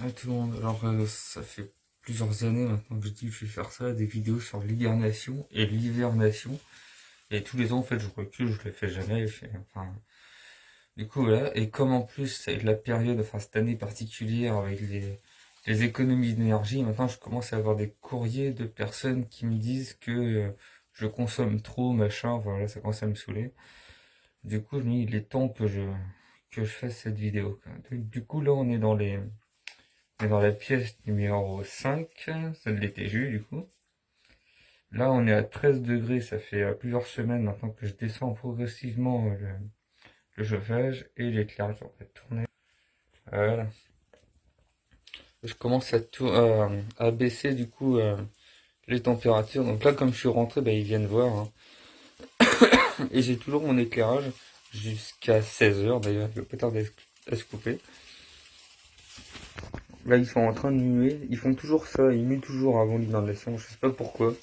Ah, tout le monde. Alors, ça fait plusieurs années maintenant que je dis que je vais faire ça, des vidéos sur l'hibernation et l'hivernation. Et tous les ans, en fait, je recule, je le fais jamais. Enfin, du coup, voilà. Et comme en plus, c'est la période, enfin, cette année particulière avec les économies d'énergie, maintenant, je commence à avoir des courriers de personnes qui me disent que je consomme trop, machin. Enfin, voilà, ça commence à me saouler. Du coup, je me dis, il est temps que je fasse cette vidéo, quoi. Du coup, là, on est dans la pièce numéro 5, celle de l'été jus du coup. Là, on est à 13 degrés, ça fait plusieurs semaines maintenant que je descends progressivement le chauffage et l'éclairage. On va tourner. Voilà. Je commence à baisser du coup les températures. Donc là, comme je suis rentré, bah, ils viennent voir, hein. Et j'ai toujours mon éclairage jusqu'à 16 h d'ailleurs, il va pas tarder à se couper. Là, ils sont en train de muer. Ils font toujours ça, ils muent toujours avant l'inondation, je sais pas pourquoi.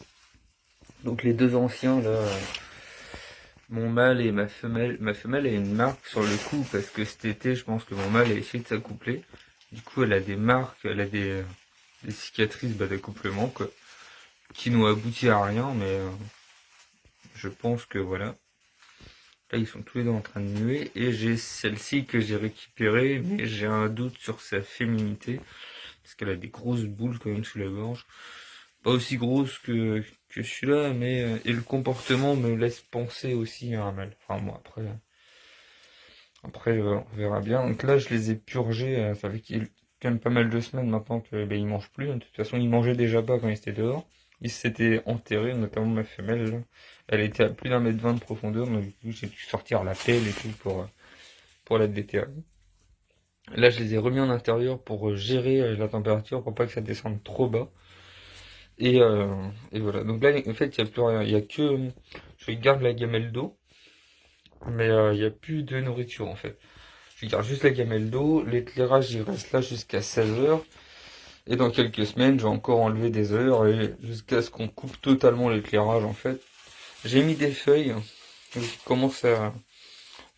Donc les deux anciens là, mon mâle et ma femelle a une marque sur le cou parce que cet été, je pense que mon mâle a essayé de s'accoupler. Du coup, elle a des marques, elle a des cicatrices d'accouplement, quoi, qui n'ont abouti à rien, mais je pense que voilà. Là, ils sont tous les deux en train de muer et j'ai celle-ci que j'ai récupérée, mais j'ai un doute sur sa féminité parce qu'elle a des grosses boules quand même sous la gorge. Pas aussi grosses que celui-là, mais et le comportement me laisse penser aussi à un mâle. Enfin, moi, après, on verra bien. Donc là, je les ai purgés. Ça fait qu'il quand même pas mal de semaines maintenant que ben, ils mangent plus. De toute façon, ils mangeaient déjà pas quand ils étaient dehors. Ils s'étaient enterrés, notamment ma femelle, là. Elle était à plus d'1,20 m de profondeur, donc du coup, j'ai dû sortir la pelle et tout pour la déterrer. Là, je les ai remis en intérieur pour gérer la température, pour pas que ça descende trop bas. Et, euh, et voilà. Donc là, en fait, il n'y a plus rien. Il y a que. Je garde la gamelle d'eau, mais il n'y a plus de nourriture en fait. Je garde juste la gamelle d'eau, l'éclairage il reste là jusqu'à 16 h. Et dans quelques semaines, je vais encore enlever des heures et jusqu'à ce qu'on coupe totalement l'éclairage en fait. J'ai mis des feuilles qui commencent à. En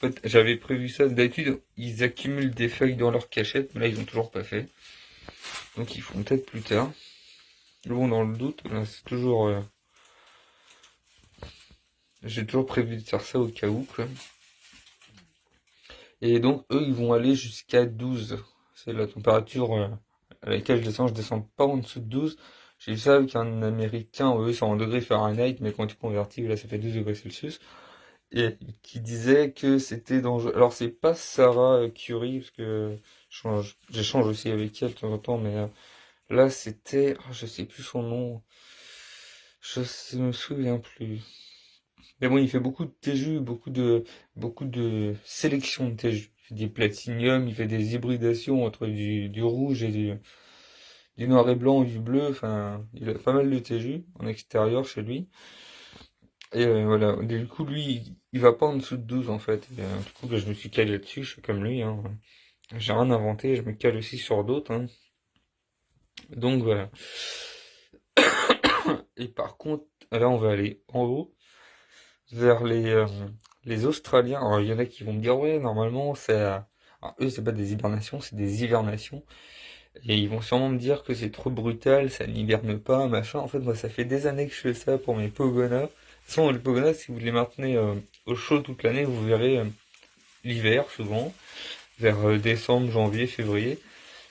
fait, j'avais prévu ça. D'habitude, ils accumulent des feuilles dans leur cachette, mais là ils ont toujours pas fait. Donc ils feront peut-être plus tard. Bon, dans le doute, là, c'est toujours. J'ai toujours prévu de faire ça au cas où, quoi. Et donc, eux, ils vont aller jusqu'à 12. C'est la température à laquelle je descends. Je descends pas en dessous de 12. J'ai vu ça avec un Américain, eux, c'est en degrés Fahrenheit, mais quand tu convertis, là, ça fait 12 degrés Celsius. Et qui disait que c'était dangereux. Alors, c'est pas Sarah Curie, parce que j'échange aussi avec elle de temps en temps, mais là, c'était, je sais plus son nom. Me souviens plus. Mais bon, il fait beaucoup de TJU, beaucoup de sélection de TJU. Il fait des platiniums, il fait des hybridations entre du rouge et du noir et blanc, du bleu. Enfin, il a pas mal de TJU en extérieur chez lui. Et voilà. Du coup, lui, il va pas en dessous de 12 en fait. Et, du coup, bah, je me suis calé là-dessus, je suis comme lui, hein. J'ai rien inventé, je me cale aussi sur d'autres, hein. Donc voilà. Et par contre, là, on va aller en haut vers les Australiens. Alors, il y en a qui vont me dire, ouais, normalement, alors, eux, c'est pas des hibernations, c'est des hivernations. Et ils vont sûrement me dire que c'est trop brutal, ça n'hiberne pas, machin. En fait, moi, ça fait des années que je fais ça pour mes pogonas. De toute façon, les pogonas, si vous les maintenez au chaud toute l'année, vous verrez l'hiver, souvent, vers décembre, janvier, février.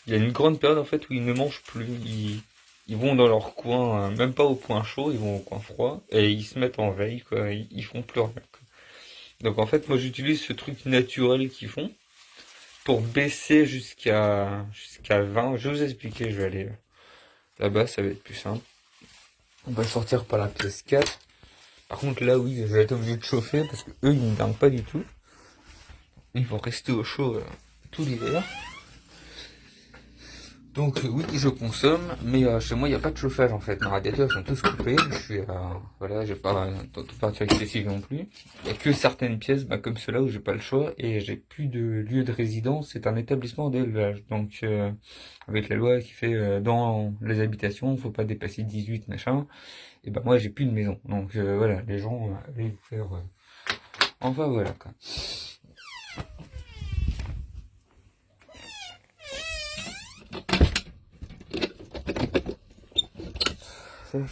Il y a une grande période, en fait, où ils ne mangent plus. Ils vont dans leur coin, même pas au coin chaud, ils vont au coin froid, et ils se mettent en veille, quoi. Ils font plus rien, quoi. Donc en fait, moi j'utilise ce truc naturel qu'ils font pour baisser jusqu'à 20. Je vais vous expliquer, je vais aller là-bas, ça va être plus simple. On va sortir par la pièce 4. Par contre là oui, je vais être obligé de chauffer parce que eux ils ne dorment pas du tout. Ils vont rester au chaud tout l'hiver. Donc oui, je consomme, mais chez moi il n'y a pas de chauffage en fait. Mes radiateurs sont tous coupés. Je suis voilà, j'ai pas de température excessive non plus. Il n'y a que certaines pièces, comme ceux-là où j'ai pas le choix et j'ai plus de lieu de résidence. C'est un établissement d'élevage. Donc avec la loi qui fait dans les habitations, faut pas dépasser 18 machin. Et ben moi j'ai plus de maison. Donc voilà, les gens allaient vous faire. Enfin voilà quoi. tac.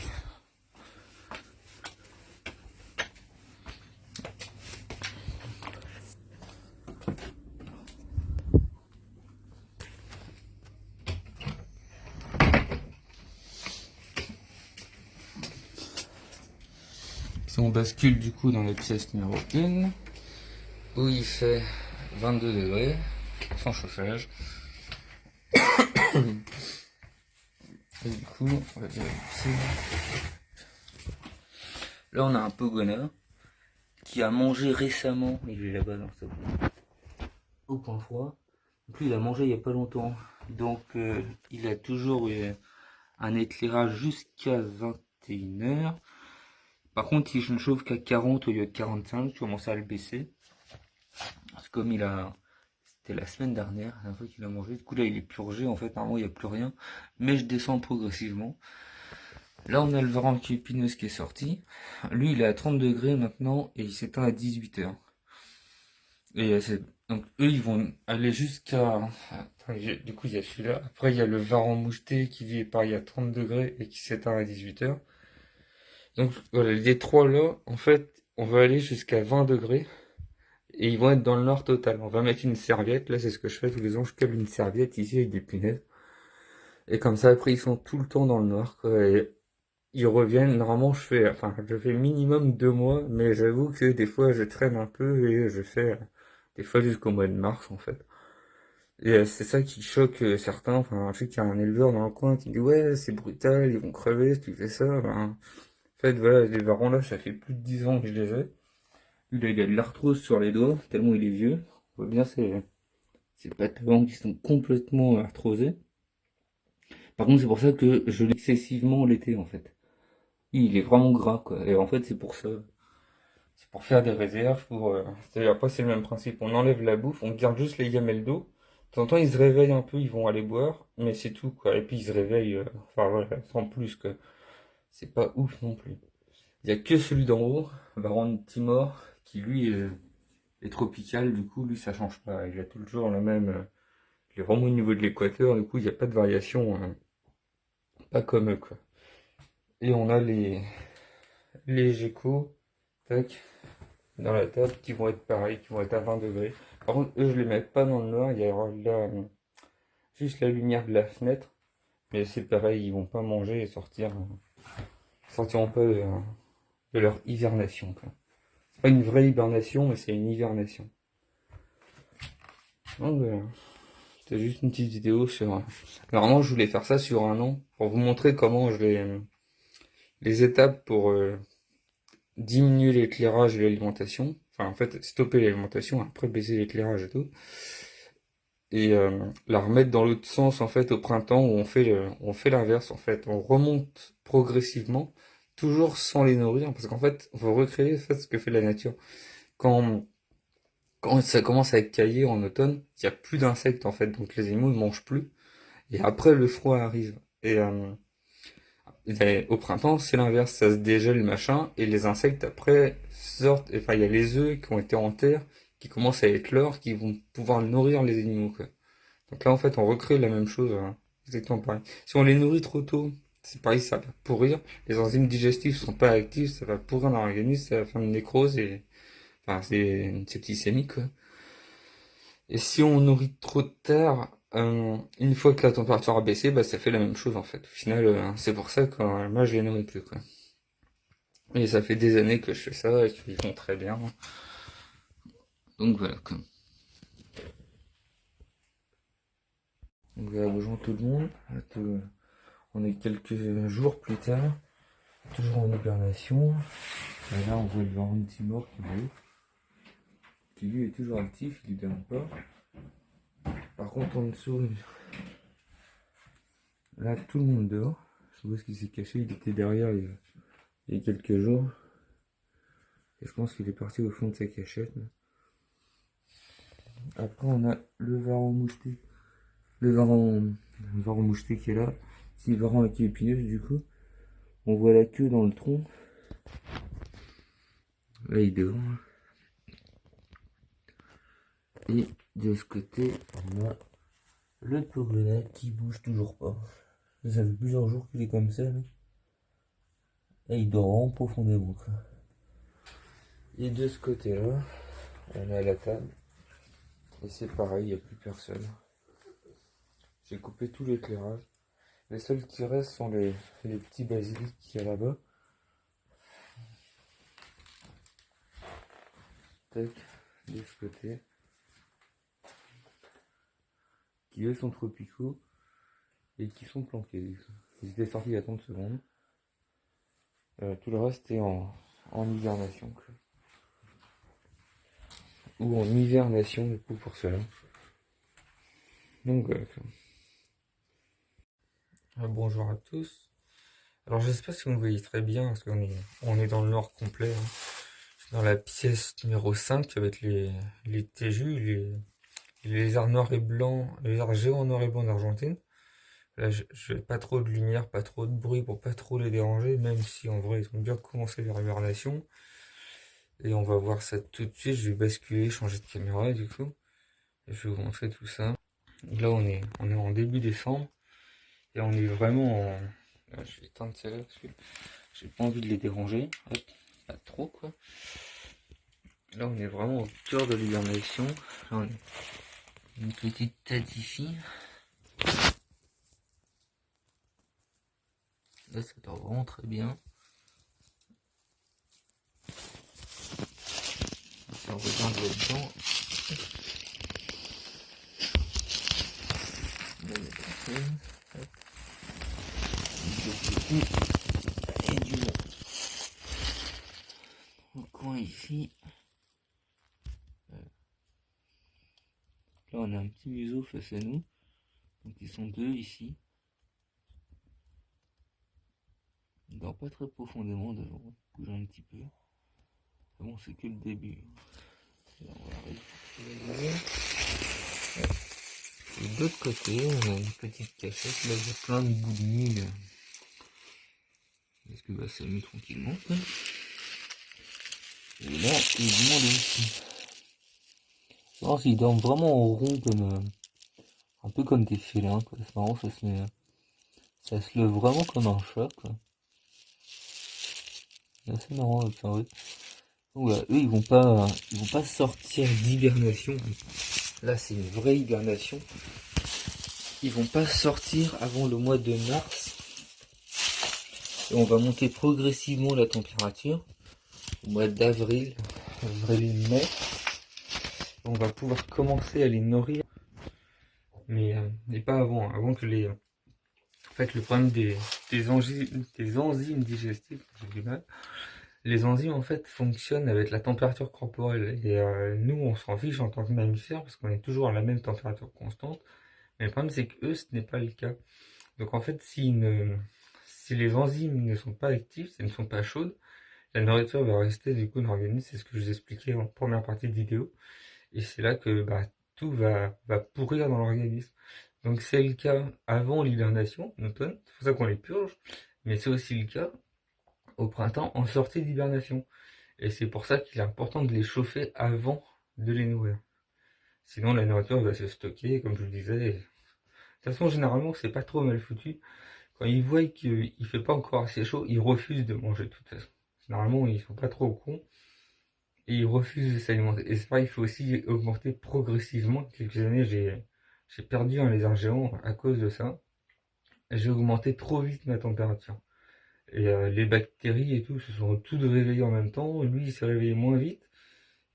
Si on bascule du coup dans la pièce numéro 1, où il fait 22 degrés, sans chauffage. Et du coup, on va vérifier. Là, on a un Pogona qui a mangé récemment, il est là-bas dans sa boîte, au point froid. Donc lui, il a mangé il n'y a pas longtemps. Donc, il a toujours eu un éclairage jusqu'à 21h. Par contre, si je ne chauffe qu'à 40 au lieu de 45, je commence à le baisser. Parce que comme c'était la semaine dernière, la dernière fois qu'il a mangé. Du coup, là, il est purgé. En fait, normalement, il n'y a plus rien. Mais je descends progressivement. Là, on a le varan qui épineuse qui est sorti. Lui, il est à 30 degrés maintenant et il s'éteint à 18h. Et donc, eux, ils vont aller jusqu'à... Du coup, il y a celui-là. Après, il y a le varan moucheté qui vit pareil à 30 degrés et qui s'éteint à 18h. Donc, voilà, les trois là, en fait, on va aller jusqu'à 20 degrés. Et ils vont être dans le noir total. On va mettre une serviette. Là, c'est ce que je fais tous les ans. Je colle une serviette ici avec des punaises. Et comme ça, après, ils sont tout le temps dans le noir, quoi. Et ils reviennent. Normalement, je fais minimum 2 mois. Mais j'avoue que des fois, je traîne un peu et je fais des fois jusqu'au mois de mars, en fait. Et c'est ça qui choque certains. Enfin, je sais qu'il y a un éleveur dans le coin qui dit ouais, c'est brutal, ils vont crever si tu fais ça. Ben, en fait, voilà, les varans là, ça fait plus de 10 ans que je les ai. Lui, là, il a de l'arthrose sur les doigts, tellement il est vieux. On voit bien ses pattes avant qui sont complètement arthrosées. Par contre, c'est pour ça que je l'ai excessivement l'été, en fait. Il est vraiment gras, quoi. Et en fait, c'est pour ça. C'est pour faire des réserves, après, c'est le même principe. On enlève la bouffe, on garde juste les gamelles d'eau. De temps en temps, ils se réveillent un peu, ils vont aller boire, mais c'est tout, quoi. Et puis, ils se réveillent, enfin, voilà, sans plus, quoi. C'est pas ouf non plus. Il y a que celui d'en haut, Baron de Timor, qui lui est tropical, du coup, lui, ça change pas. Il a toujours la même, il est vraiment au niveau de l'équateur, du coup, il n'y a pas de variation, hein. Pas comme eux, quoi. Et on a les geckos, tac, dans la table, qui vont être pareils, qui vont être à 20 degrés. Par contre, eux, je les mets pas dans le noir, il y aura là, juste la lumière de la fenêtre. Mais c'est pareil, ils vont pas manger et sortiront pas de leur hibernation, quoi. C'est pas une vraie hibernation, mais c'est une hivernation. Donc voilà. C'était juste une petite vidéo sur... Normalement, je voulais faire ça sur un an, pour vous montrer comment les étapes pour diminuer l'éclairage et l'alimentation. Enfin, en fait, stopper l'alimentation, après baisser l'éclairage et tout. Et la remettre dans l'autre sens, en fait, au printemps, où on fait l'inverse, en fait. On remonte progressivement, toujours sans les nourrir, parce qu'en fait, il faut recréer, en fait, ce que fait la nature. Quand, quand ça commence à écailler en automne, il n'y a plus d'insectes, en fait, donc les animaux ne mangent plus. Et après, le froid arrive. Et au printemps, c'est l'inverse, ça se dégèle, machin, et les insectes, après, sortent, enfin, il y a les œufs qui ont été en terre, qui commencent à éclore, qui vont pouvoir nourrir les animaux, quoi. Donc là, en fait, on recrée la même chose, hein. Exactement pareil. Si on les nourrit trop tôt, c'est pareil, ça va pourrir. Les enzymes digestives sont pas actives, ça va pourrir dans l'organisme, ça va faire une nécrose et, enfin, c'est une septicémie, quoi. Et si on nourrit trop tard, une fois que la température a baissé, bah, ça fait la même chose, en fait. Au final, c'est pour ça que moi, je les nourris plus, quoi. Et ça fait des années que je fais ça et qu'ils font très bien. Donc voilà, quoi. Donc voilà, bonjour tout le monde. On est quelques jours plus tard, toujours en hibernation. Et là, on voit le varan de Timor qui lui est toujours actif, il hiberne pas. Par contre, en dessous, là, tout le monde dort. Je sais pas ce qu'il s'est caché, il était derrière il y a quelques jours. Et je pense qu'il est parti au fond de sa cachette. Après, on a le varan moucheté. Le varan moucheté qui est là. C'est le varan avec épineuse, du coup. On voit la queue dans le tronc. Là, il dort. Et de ce côté, on a le Pogona qui bouge toujours pas. Ça fait plusieurs jours qu'il est comme ça, là. Et il dort vraiment profondément, quoi. Et de ce côté-là, on est à la table. Et c'est pareil, il n'y a plus personne. J'ai coupé tout l'éclairage. Les seuls qui restent sont les petits basiliques qu'il y a là-bas. Tac, de ce côté. Qui eux sont tropicaux et qui sont planqués. Ils étaient sortis il y a 30 secondes. Tout le reste est en hibernation, quoi. Ou en hivernation du coup pour cela. Donc voilà. Bonjour à tous. Alors j'espère que vous me voyez très bien parce on est dans le noir complet, hein. Je suis dans la pièce numéro 5 avec les TJU, les lézards noirs et blancs, les lézards géants noirs et blancs d'Argentine. Là je fais pas trop de lumière, pas trop de bruit pour pas trop les déranger, même si en vrai ils ont bien commencé leur hibernation. Et on va voir ça tout de suite. Je vais basculer, changer de caméra du coup. Et je vais vous montrer tout ça. Là on est en début décembre. Et on est vraiment en... Je vais éteindre celle-là parce que j'ai pas envie de les déranger. Hop, pas trop quoi. Là on est vraiment au cœur de l'hibernation. Là on est une petite tête ici. Là ça dort vraiment très bien. On regarde là-dedans. Là il y a personne. Hop. Et du monde. Au coin ici. Là on a un petit museau face à nous. Donc ils sont deux ici. Il dort pas très profondément devant. Bouge un petit peu. Bon c'est que le début. Là, on va récupérer. Et de l'autre côté, on a une petite cachette. Là, il y a plein de bouts de mille. Parce que bah, ça met tranquillement, quoi. Et là, il demande aussi. Alors, ils dorment vraiment en rond, comme un peu comme des félins, quoi. C'est marrant, ça se lève vraiment comme un chat, quoi. C'est assez marrant à observer. Donc, voilà, eux, ils vont pas sortir d'hibernation. Là, c'est une vraie hibernation. Ils vont pas sortir avant le mois de mars. Et on va monter progressivement la température au mois d'avril, avril-mai. On va pouvoir commencer à les nourrir, mais pas avant. Avant que les... En fait, le problème des enzymes digestives, j'ai du mal. Les enzymes, en fait, fonctionnent avec la température corporelle. Et nous, on s'en fiche en tant que mammifères parce qu'on est toujours à la même température constante. Mais le problème, c'est que eux, ce n'est pas le cas. Donc, en fait, si les enzymes ne sont pas actives, si elles ne sont pas chaudes, la nourriture va rester du coup dans l'organisme. C'est ce que je vous expliquais en première partie de vidéo. Et c'est là que bah, tout va pourrir dans l'organisme. Donc c'est le cas avant l'hibernation, en automne, c'est pour ça qu'on les purge, mais c'est aussi le cas au printemps en sortie d'hibernation. Et c'est pour ça qu'il est important de les chauffer avant de les nourrir. Sinon la nourriture va se stocker, comme je vous le disais. De toute façon, généralement, c'est pas trop mal foutu. Quand ils voient qu'il fait pas encore assez chaud, ils refusent de manger de toute façon. Généralement, ils sont pas trop cons. Et ils refusent de s'alimenter. Et c'est pareil, il faut aussi augmenter progressivement. Quelques années, j'ai perdu un lézard géant à cause de ça. J'ai augmenté trop vite ma température. Et les bactéries et tout se sont toutes réveillées en même temps. Lui, il s'est réveillé moins vite.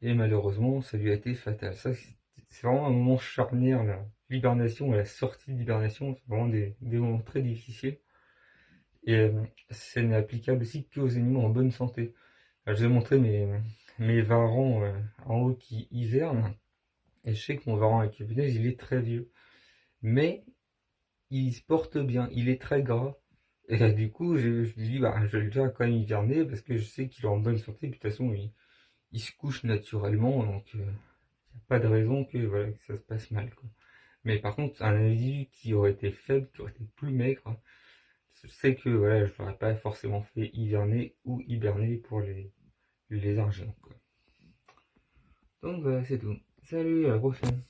Et malheureusement, ça lui a été fatal. Ça, c'est vraiment un moment charnière, là. L'hibernation et la sortie d'hibernation, c'est vraiment des moments très difficiles. Et ça n'est applicable aussi qu'aux animaux en bonne santé. Je vous ai montré mes varans en haut qui hivernent. Et je sais que mon varan avec punaise, il est très vieux. Mais il se porte bien, il est très gras. Et du coup, je me dis, bah, je vais le faire quand même hiverner parce que je sais qu'il est en bonne santé. Puis de toute façon, il se couche naturellement. Donc, il n'y a pas de raison que, voilà, que ça se passe mal, quoi. Mais par contre, un individu qui aurait été faible, qui aurait été plus maigre, je sais que voilà, je l'aurais pas forcément fait hiverner ou hiberner pour les lézards géants, quoi. Donc voilà, c'est tout. Salut, à la prochaine.